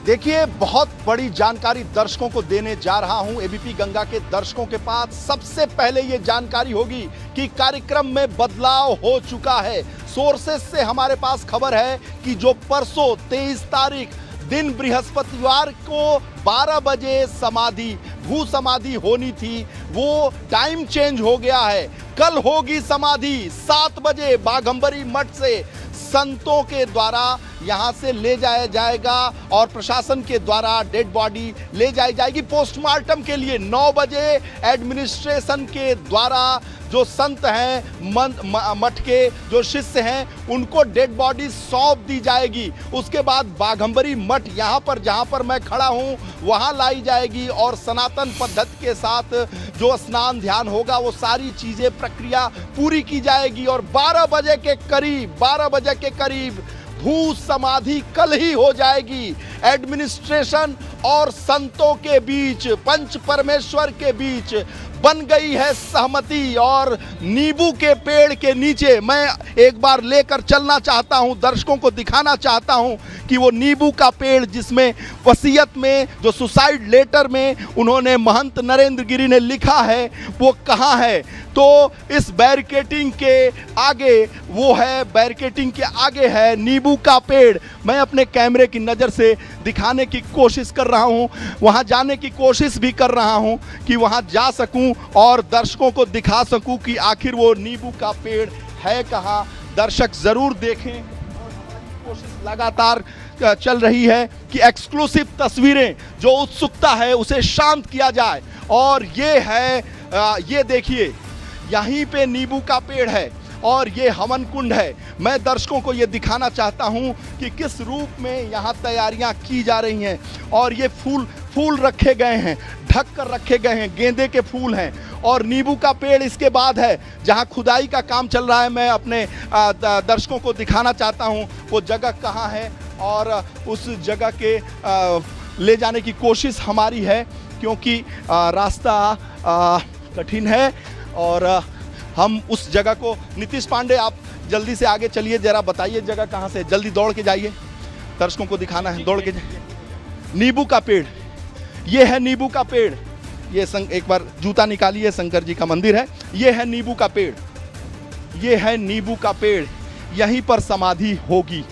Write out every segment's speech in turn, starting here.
देखिए, बहुत बड़ी जानकारी दर्शकों को देने जा रहा हूं। एबीपी गंगा के दर्शकों के पास सबसे पहले ये जानकारी होगी कि कार्यक्रम में बदलाव हो चुका है। सोर्सेस से हमारे पास खबर है कि जो परसों 23 तारीख दिन बृहस्पतिवार को 12 बजे भू समाधि होनी थी, वो टाइम चेंज हो गया है। कल होगी समाधि 7 बजे बाघंबरी मठ से संतों के द्वारा यहाँ से ले जाया जाएगा और प्रशासन के द्वारा डेड बॉडी ले जाई जाएगी पोस्टमार्टम के लिए। 9 बजे एडमिनिस्ट्रेशन के द्वारा जो संत हैं, मठ के जो शिष्य हैं, उनको डेड बॉडी सौंप दी जाएगी। उसके बाद बाघंबरी मठ यहाँ पर जहाँ पर मैं खड़ा हूँ वहाँ लाई जाएगी और सनातन पद्धति के साथ जो स्नान ध्यान होगा वो सारी चीज़ें प्रक्रिया पूरी की जाएगी और 12 बजे के करीब भू समाधि कल ही हो जाएगी। एडमिनिस्ट्रेशन और संतों के बीच, पंच परमेश्वर के बीच बन गई है सहमति और नींबू के पेड़ के नीचे मैं एक बार लेकर चलना चाहता हूं, दर्शकों को दिखाना चाहता हूं कि वो नींबू का पेड़ जिसमें वसीयत में, जो सुसाइड लेटर में उन्होंने महंत नरेंद्र गिरी ने लिखा है, वो कहाँ है। तो इस बैरिकेडिंग के आगे वो है, बैरिकेडिंग के आगे है नींबू का पेड़। मैं अपने कैमरे की नज़र से दिखाने की कोशिश कर रहा हूँ, वहाँ जाने की कोशिश भी कर रहा हूँ कि वहाँ जा सकूँ और दर्शकों को दिखा सकूँ कि आखिर वो नींबू का पेड़ है कहाँ। दर्शक ज़रूर देखें और हमारी कोशिश लगातार चल रही है कि एक्सक्लूसिव तस्वीरें, जो उत्सुकता है उसे शांत किया जाए। और ये है, ये देखिए, यहीं पे नींबू का पेड़ है और ये हवन कुंड है। मैं दर्शकों को ये दिखाना चाहता हूँ कि किस रूप में यहाँ तैयारियाँ की जा रही हैं और ये फूल रखे गए हैं, ढक कर रखे गए हैं, गेंदे के फूल हैं और नींबू का पेड़ इसके बाद है जहाँ खुदाई का काम चल रहा है। मैं अपने दर्शकों को दिखाना चाहता हूँ वो जगह कहाँ है और उस जगह के ले जाने की कोशिश हमारी है क्योंकि रास्ता कठिन है और हम उस जगह को, नीतीश पांडे आप जल्दी से आगे चलिए, जरा बताइए जगह कहाँ से, जल्दी दौड़ के जाइए, दर्शकों को दिखाना है, दौड़ के जाइए। नींबू का पेड़, ये है नींबू का पेड़, ये एक बार जूता निकालिए, शंकर जी का मंदिर है, ये है नींबू का पेड़, ये है नींबू का पेड़, यहीं पर समाधि होगी,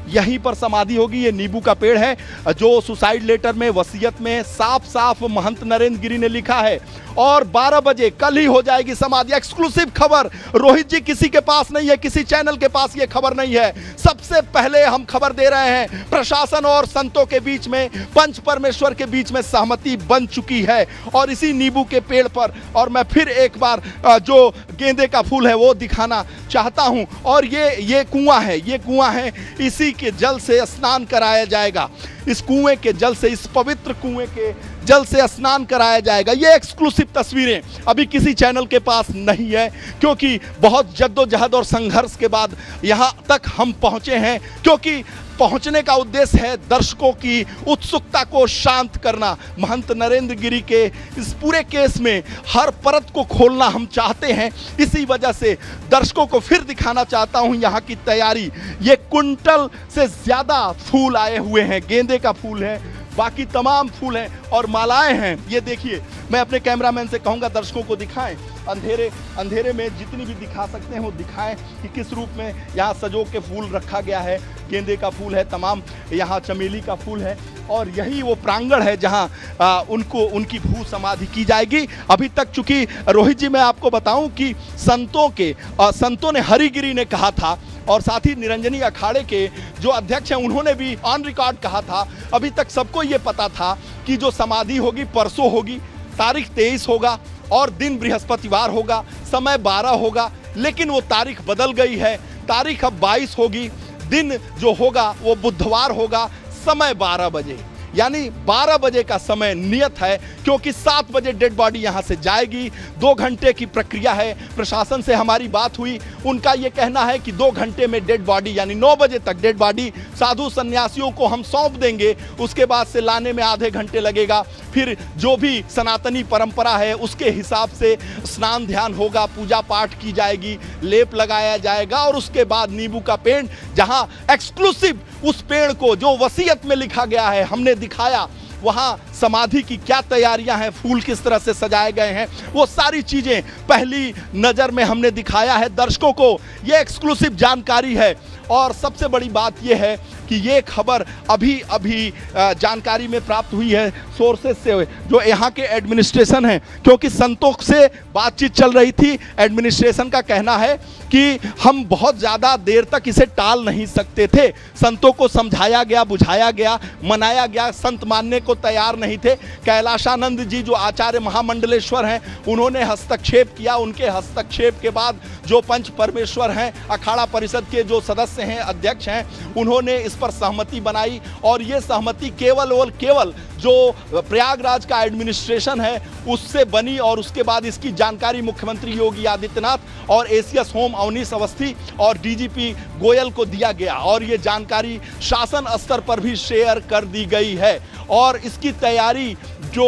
यहीं पर समाधि होगी। ये नींबू का पेड़ है जो सुसाइड लेटर में, वसीयत में साफ साफ महंत नरेंद्र गिरी ने लिखा है और 12 बजे कल ही हो जाएगी समाधि। एक्सक्लूसिव खबर, रोहित जी किसी के पास नहीं है, किसी चैनल के पास ये खबर नहीं है, सबसे पहले हम खबर दे रहे हैं। प्रशासन और संतों के बीच में, पंच परमेश्वर के बीच में सहमति बन चुकी है और इसी नींबू के पेड़ पर, और मैं फिर एक बार जो गेंदे का फूल है वो दिखाना चाहता हूं और ये कुआं है, ये कुआं है, इसी के जल से स्नान कराया जाएगा। इस कुएं के जल से, इस पवित्र कुएं के जल से स्नान कराया जाएगा। ये एक्सक्लूसिव तस्वीरें अभी किसी चैनल के पास नहीं है क्योंकि बहुत जद्दोजहद और संघर्ष के बाद यहाँ तक हम पहुँचे हैं, क्योंकि पहुंचने का उद्देश्य है दर्शकों की उत्सुकता को शांत करना। महंत नरेंद्र गिरी के इस पूरे केस में हर परत को खोलना हम चाहते हैं, इसी वजह से दर्शकों को फिर दिखाना चाहता हूं यहाँ की तैयारी। ये कुंटल से ज़्यादा फूल आए हुए हैं, गेंदे का फूल है, बाकी तमाम फूल हैं और मालाएं हैं। ये देखिए, मैं अपने कैमरामैन से कहूँगा दर्शकों को दिखाएं, अंधेरे में जितनी भी दिखा सकते हैं वो दिखाएं कि किस रूप में यहाँ सजो के फूल रखा गया है। गेंदे का फूल है, तमाम यहाँ चमेली का फूल है और यही वो प्रांगण है जहाँ उनकी भू समाधि की जाएगी। अभी तक चूंकि रोहित जी मैं आपको बताऊं कि संतों ने, हरिगिरी ने कहा था और साथ ही निरंजनी अखाड़े के जो अध्यक्ष हैं उन्होंने भी ऑन रिकॉर्ड कहा था, अभी तक सबको ये पता था कि जो समाधि होगी परसों होगी, तारीख 23 होगा और दिन बृहस्पतिवार होगा, समय 12 होगा, लेकिन वो तारीख बदल गई है, तारीख अब 22 होगी, दिन जो होगा वो बुधवार होगा, समय 12 बजे, यानी 12 बजे का समय नियत है क्योंकि 7 बजे डेड बॉडी यहां से जाएगी। 2 घंटे की प्रक्रिया है। प्रशासन से हमारी बात हुई, उनका ये कहना है कि 2 घंटे में डेड बॉडी, यानी 9 बजे तक डेड बॉडी साधु सन्यासियों को हम सौंप देंगे, उसके बाद से लाने में आधे घंटे लगेगा। फिर जो भी सनातनी परंपरा है उसके हिसाब से स्नान ध्यान होगा, पूजा पाठ की जाएगी, लेप लगाया जाएगा और उसके बाद नींबू का पेड़, जहां एक्सक्लूसिव उस पेड़ को जो वसीयत में लिखा गया है, हमने दिखाया वहां समाधि की क्या तैयारियां हैं, फूल किस तरह से सजाए गए हैं, वो सारी चीजें पहली नजर में हमने दिखाया है दर्शकों को। ये एक्सक्लूसिव जानकारी है और सबसे बड़ी बात यह है कि ये खबर अभी अभी जानकारी में प्राप्त हुई है सोर्सेस से, जो यहाँ के एडमिनिस्ट्रेशन हैं, क्योंकि संतों से बातचीत चल रही थी। एडमिनिस्ट्रेशन का कहना है कि हम बहुत ज़्यादा देर तक इसे टाल नहीं सकते थे। संतों को समझाया गया, बुझाया गया, मनाया गया, संत मानने को तैयार नहीं थे। कैलाशानंद जी जो आचार्य महामंडलेश्वर हैं, उन्होंने हस्तक्षेप किया। उनके हस्तक्षेप के बाद जो पंच परमेश्वर हैं, अखाड़ा परिषद के जो सदस्य हैं, अध्यक्ष हैं, उन्होंने इस पर सहमति बनाई और ये सहमति केवल और केवल जो प्रयागराज का एडमिनिस्ट्रेशन है उससे बनी। और उसके बाद इसकी जानकारी मुख्यमंत्री योगी आदित्यनाथ और एसीएस होम अवनीश अवस्थी और डीजीपी गोयल को दिया गया और ये जानकारी शासन स्तर पर भी शेयर कर दी गई है। और इसकी तैयारी जो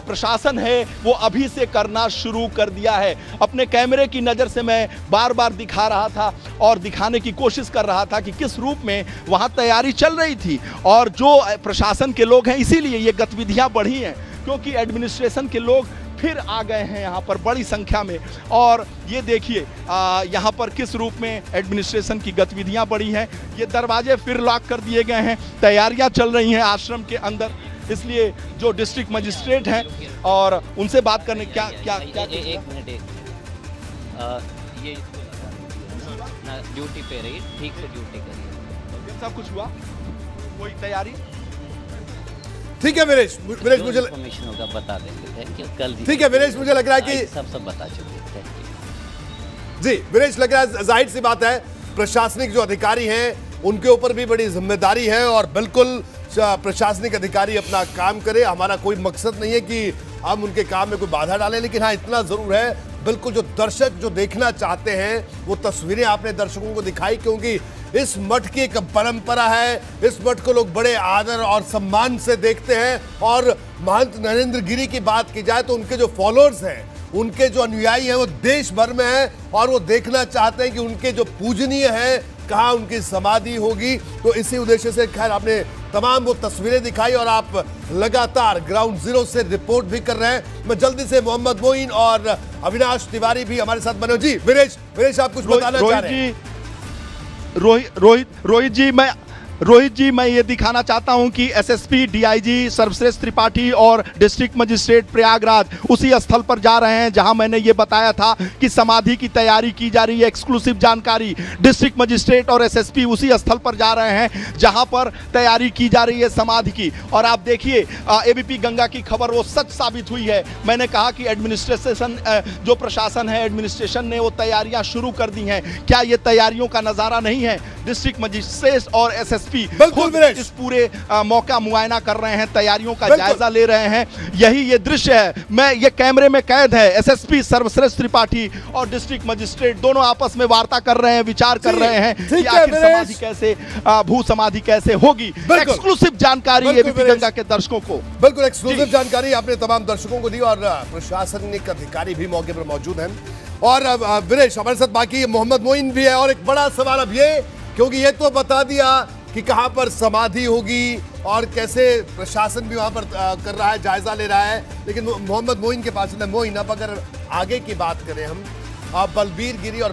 प्रशासन है वो अभी से करना शुरू कर दिया है। अपने कैमरे की नज़र से मैं बार बार दिखा रहा था और दिखाने की कोशिश कर रहा था कि किस रूप में वहाँ तैयारी चल रही थी। और जो प्रशासन के लोग हैं, इसीलिए ये गतिविधियाँ बढ़ी हैं, क्योंकि एडमिनिस्ट्रेशन के लोग फिर आ गए हैं यहाँ पर बड़ी संख्या में। और ये देखिए यहाँ पर किस रूप में एडमिनिस्ट्रेशन की गतिविधियाँ बढ़ी हैं। ये दरवाजे फिर लॉक कर दिए गए हैं, तैयारियाँ चल रही हैं आश्रम के अंदर। इसलिए जो डिस्ट्रिक्ट मजिस्ट्रेट हैं और उनसे बात करने क्या क्या क्या एक मिनट ये ना ड्यूटी पे रही, ठीक से ड्यूटी करिए। सब कुछ हुआ, कोई तैयारी ठीक है वीरेश, मुझे इन्फॉर्मेशन होगा बता देंगे। Thank you. कल ठीक है वीरेश, मुझे लग रहा है कि सब बता चुके हैं। थैंक यू जी वीरेश, लग रहा है जाहिर सी बात है प्रशासनिक जो अधिकारी हैं उनके ऊपर भी बड़ी जिम्मेदारी है और बिल्कुल प्रशासनिक अधिकारी अपना काम करे। हमारा कोई मकसद नहीं है कि हम उनके काम में कोई बाधा डालें, लेकिन हाँ इतना जरूर है, बिल्कुल जो दर्शक जो देखना चाहते हैं वो तस्वीरें आपने दर्शकों को दिखाई, क्योंकि इस मठ की एक परंपरा है। इस मठ को लोग बड़े आदर और सम्मान से देखते हैं। और महंत नरेंद्र गिरी की बात की जाए तो उनके जो फॉलोअर्स हैं, उनके जो अनुयायी हैं, वो देश भर में हैं और वो देखना चाहते हैं कि उनके जो पूजनीय हैं कहाँ उनकी समाधि होगी। तो इसी उद्देश्य से खैर आपने तमाम वो तस्वीरें दिखाई और आप लगातार ग्राउंड जीरो से रिपोर्ट भी कर रहे हैं। मैं जल्दी से मोहम्मद मोइन और अविनाश तिवारी भी हमारे साथ बने। जी वीरेश आप कुछ बताना चाह रहे हैं? रोहित जी मैं ये दिखाना चाहता हूं कि एसएसपी, डीआईजी सर्वश्रेष्ठ त्रिपाठी और डिस्ट्रिक्ट मजिस्ट्रेट प्रयागराज उसी स्थल पर जा रहे हैं जहां मैंने ये बताया था कि समाधि की तैयारी की जा रही है। एक्सक्लूसिव जानकारी, डिस्ट्रिक्ट मजिस्ट्रेट और एसएसपी उसी स्थल पर जा रहे हैं जहां पर तैयारी की जा रही है समाधि की। और आप देखिए एबीपी गंगा की खबर वो सच साबित हुई है। मैंने कहा कि एडमिनिस्ट्रेशन जो प्रशासन है, एडमिनिस्ट्रेशन ने वो तैयारियां शुरू कर दी हैं। क्या ये तैयारियों का नजारा नहीं है? डिस्ट्रिक्ट मजिस्ट्रेट और एसएसपी इस पूरे मौका मुआयना कर रहे हैं, तैयारियों का जायजा ले रहे हैं। यही ये दृश्य है, मैं ये कैमरे में कैद है। एसएसपी सर्वश्रेष्ठ त्रिपाठी और डिस्ट्रिक्ट मजिस्ट्रेट दोनों आपस में वार्ता कर रहे हैं, विचार कर रहे हैं कि आखिर समाधि कैसे, भू समाधि कैसे होगी। एक्सक्लूसिव जानकारी एबीपी गंगा के दर्शकों को। बिल्कुल एक्सक्लूसिव जानकारी आपने तमाम दर्शकों को दी और प्रशासनिक अधिकारी भी मौके पर मौजूद हैं। और वीरेश हमारे साथ बाकी मोहम्मद मोइन भी है। और एक बड़ा सवाल अब ये, क्योंकि ये तो बता दिया कि कहां पर समाधि होगी और कैसे प्रशासन भी वहां पर कर रहा है, जायजा ले रहा है, लेकिन मोहम्मद मोइन के पास मोइन अब अगर आगे की बात करें हम, बलबीर गिरी और